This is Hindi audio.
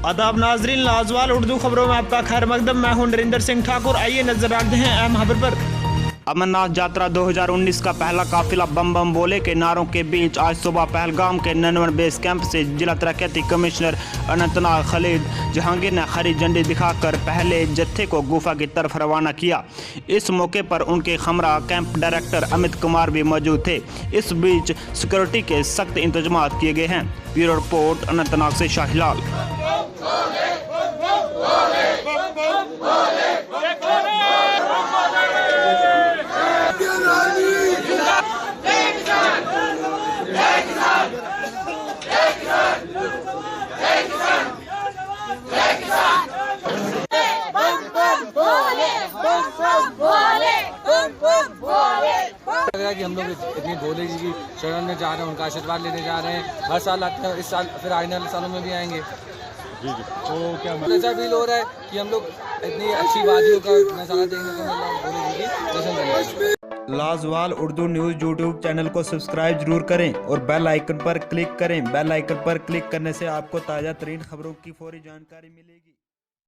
आदाब नाजरीन, लाजवाल उर्दू खबरों में आपका खैर मकदम। मैं हूं नरेंद्र सिंह ठाकुर। आइए नजर डालते हैं अहम खबर पर। अमरनाथ यात्रा 2019 का पहला काफिला बम बम बोले के नारों के बीच आज सुबह पहलगाम के ननवन बेस कैंप से जिला तरक्याती कमिश्नर अनंतनाग खलीद जहांगीर ने हरी झंडी दिखाकर पहले जत्थे को गुफा की तरफ रवाना किया। इस मौके पर उनके खमरा कैंप डायरेक्टर अमित कुमार भी मौजूद थे। इस बीच सिक्योरिटी के सख्त इंतजाम किए गए हैं। ब्यूरो रिपोर्ट अनंतनाग से शाहिलाल। कि हम लोग इतनी भोले जी की शरण में जा रहे हैं, उनका आशीर्वाद लेने जा रहे हैं। हर साल आते हैं, इस साल फिर आने वाले सालों में भी आएंगे। तो क्या ऐसा फील हो रहा है कि हम लोग इतनी अच्छी वादियों का नज़ारा देखने को मिल रहा है, भोले जी की दर्शन करने। लाजवाल उर्दू न्यूज़ यूट्यूब चैनल को सब्सक्राइब जरूर करें और बेल आइकन पर क्लिक करें। बेल आइकन पर क्लिक करने से आपको ताज़ा तरीन खबरों की फौरी जानकारी मिलेगी।